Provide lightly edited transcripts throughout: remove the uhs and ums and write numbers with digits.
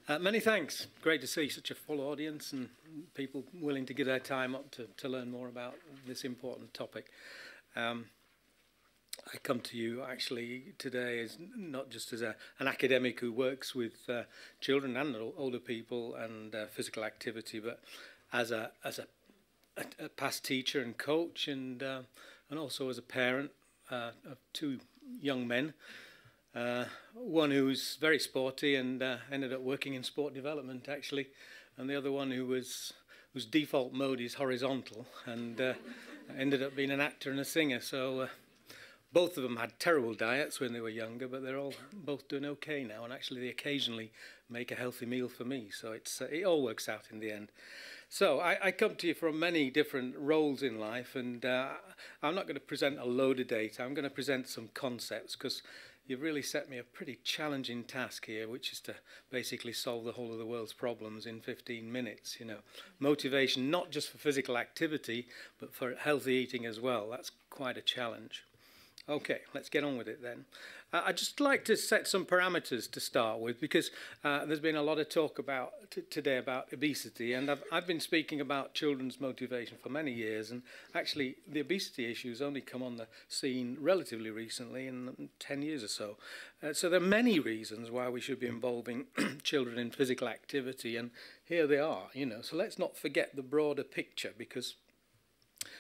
Many thanks. Great to see such a full audience and people willing to give their time up to learn more about this important topic. I come to you actually today as not just as an academic who works with children and older people and physical activity, but as a past teacher and coach, and also as a parent of two young men. One who's very sporty and ended up working in sport development actually, and the other one whose default mode is horizontal and ended up being an actor and a singer. So both of them had terrible diets when they were younger, but they're both doing okay now, and actually they occasionally make a healthy meal for me. So it all works out in the end. So I come to you from many different roles in life, and I'm not going to present a load of data. I'm going to present some concepts, because you've really set me a pretty challenging task here, which is to basically solve the whole of the world's problems in 15 minutes. You know, motivation not just for physical activity, but for healthy eating as well. That's quite a challenge. Okay, let's get on with it then. I'd just like to set some parameters to start with, because there's been a lot of talk today about obesity, and I've been speaking about children's motivation for many years, and actually the obesity issue has only come on the scene relatively recently, in 10 years or so. So there are many reasons why we should be involving children in physical activity, and here they are, you know. So let's not forget the broader picture, because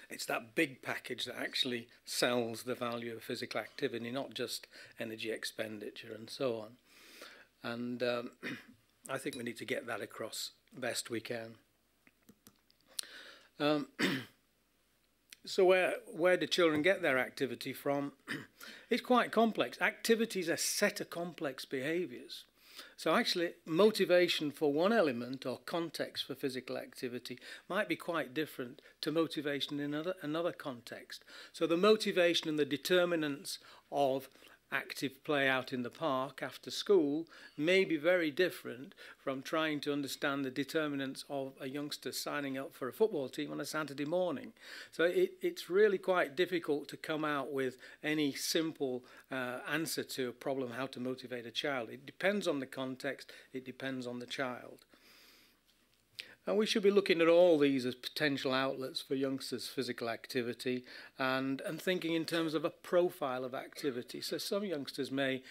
it's that big package that actually sells the value of physical activity, not just energy expenditure and so on. And I think we need to get that across best we can. So where do children get their activity from? It's quite complex. Activity is a set of complex behaviours. So actually, motivation for one element or context for physical activity might be quite different to motivation in another context. So the motivation and the determinants of active play out in the park after school may be very different from trying to understand the determinants of a youngster signing up for a football team on a Saturday morning. So it's really quite difficult to come out with any simple answer to a problem, how to motivate a child. It depends on the context, it depends on the child. And we should be looking at all these as potential outlets for youngsters' physical activity, and thinking in terms of a profile of activity. So some youngsters may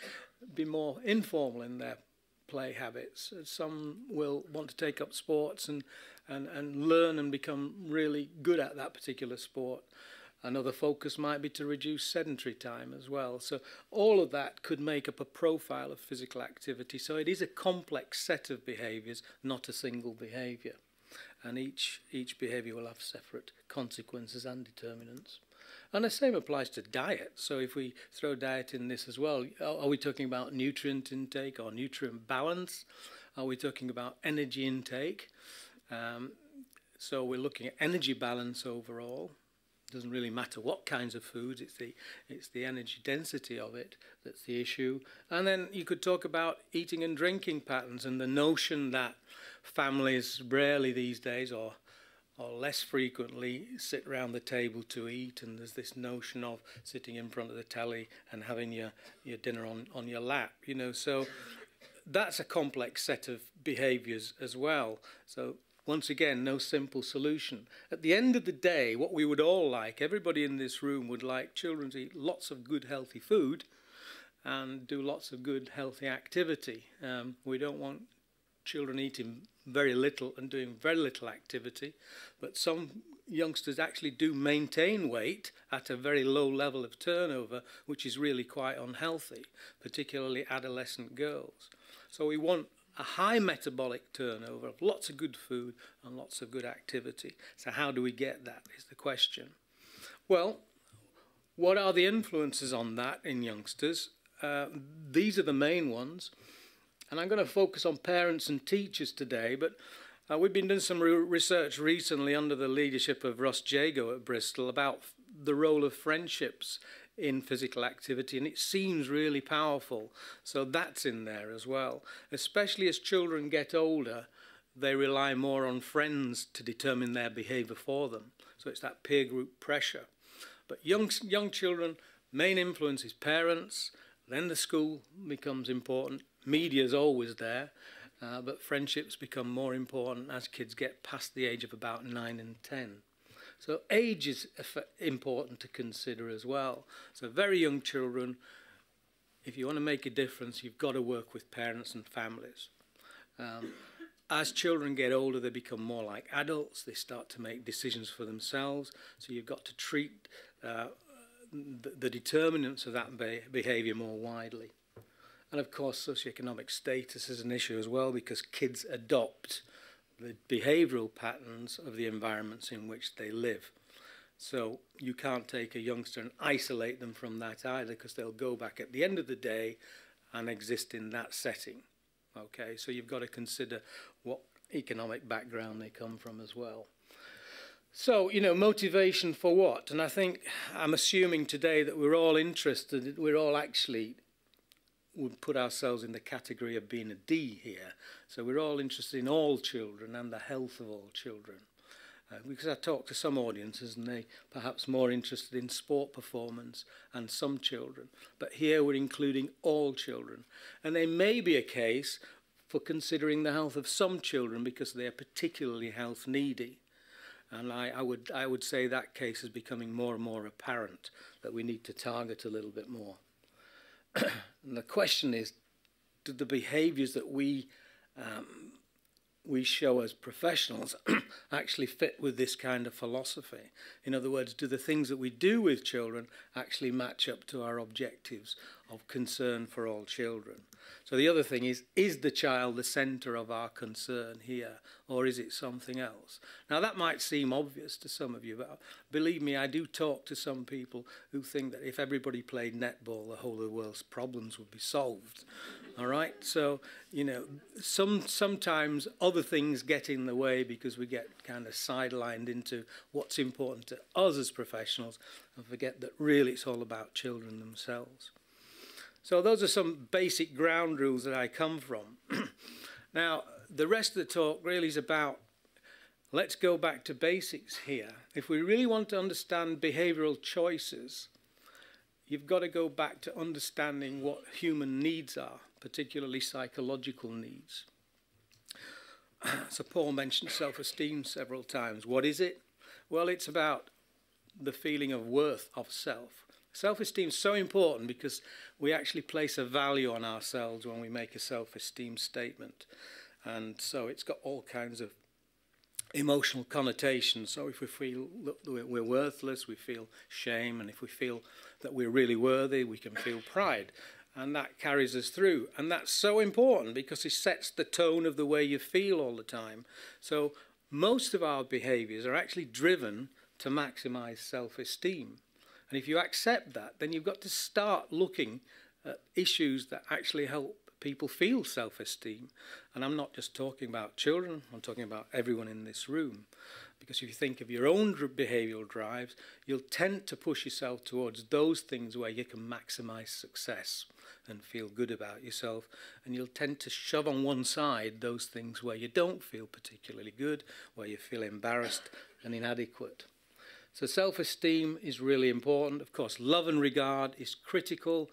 be more informal in their play habits. Some will want to take up sports and learn and become really good at that particular sport. Another focus might be to reduce sedentary time as well. So all of that could make up a profile of physical activity. So it is a complex set of behaviours, not a single behaviour. And each behaviour will have separate consequences and determinants. And the same applies to diet. So if we throw diet in this as well, are we talking about nutrient intake or nutrient balance? Are we talking about energy intake? So we're looking at energy balance overall. Doesn't really matter what kinds of foods, it's the energy density of it that's the issue. And then you could talk about eating and drinking patterns, and the notion that families rarely these days or less frequently sit around the table to eat, and there's this notion of sitting in front of the telly and having your dinner on your lap, you know. So that's a complex set of behaviours as well. So once again, no simple solution. At the end of the day, what we would all like, everybody in this room would like children to eat lots of good healthy food and do lots of good healthy activity. We don't want children eating very little and doing very little activity, but some youngsters actually do maintain weight at a very low level of turnover, which is really quite unhealthy, particularly adolescent girls. So we want a high metabolic turnover of lots of good food and lots of good activity. So how do we get that is the question. Well, what are the influences on that in youngsters? These are the main ones. And I'm going to focus on parents and teachers today, but we've been doing some research recently under the leadership of Ross Jago at Bristol about the role of friendships in physical activity, and it seems really powerful. So that's in there as well. Especially as children get older, they rely more on friends to determine their behaviour for them. So it's that peer group pressure. But young children, main influence is parents, then the school becomes important. Media is always there, but friendships become more important as kids get past the age of about 9 and 10. So age is important to consider as well. So very young children, if you want to make a difference, you've got to work with parents and families. As children get older, they become more like adults. They start to make decisions for themselves. So you've got to treat the determinants of that behaviour more widely. And of course, socioeconomic status is an issue as well, because kids adopt the behavioural patterns of the environments in which they live. So you can't take a youngster and isolate them from that either, because they'll go back at the end of the day and exist in that setting. Okay, so you've got to consider what economic background they come from as well. So, you know, motivation for what? And I think I'm assuming today that we're all interested, we're all actually would put ourselves in the category of being a D here. So we're all interested in all children and the health of all children. Because I talk to some audiences and they perhaps more interested in sport performance and some children. But here we're including all children. And there may be a case for considering the health of some children because they are particularly health needy. And I would say that case is becoming more and more apparent, that we need to target a little bit more. And the question is, do the behaviours that we show as professionals actually fit with this kind of philosophy? In other words, do the things that we do with children actually match up to our objectives of concern for all children? So the other thing is the child the centre of our concern here, or is it something else? Now that might seem obvious to some of you, but believe me, I do talk to some people who think that if everybody played netball, the whole of the world's problems would be solved. All right, so, you know, sometimes other things get in the way because we get kind of sidelined into what's important to us as professionals and forget that really it's all about children themselves. So those are some basic ground rules that I come from. Now, the rest of the talk really is about, let's go back to basics here. If we really want to understand behavioural choices, you've got to go back to understanding what human needs are, particularly psychological needs. So Paul mentioned self-esteem several times. What is it? Well, it's about the feeling of worth of self. Self-esteem is so important because we actually place a value on ourselves when we make a self-esteem statement. And so it's got all kinds of emotional connotations. So if we feel that we're worthless, we feel shame. And if we feel that we're really worthy, we can feel pride. And that carries us through. And that's so important because it sets the tone of the way you feel all the time. So most of our behaviours are actually driven to maximise self-esteem. And if you accept that, then you've got to start looking at issues that actually help people feel self-esteem. And I'm not just talking about children, I'm talking about everyone in this room. Because if you think of your own behavioural drives, you'll tend to push yourself towards those things where you can maximise success and feel good about yourself. And you'll tend to shove on one side those things where you don't feel particularly good, where you feel embarrassed and inadequate. So self-esteem is really important. Of course, love and regard is critical.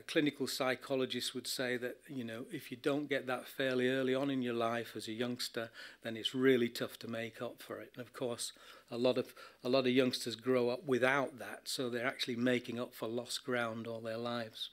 Clinical psychologists would say that, you know, if you don't get that fairly early on in your life as a youngster, then it's really tough to make up for it. And of course, a lot of youngsters grow up without that, so they're actually making up for lost ground all their lives.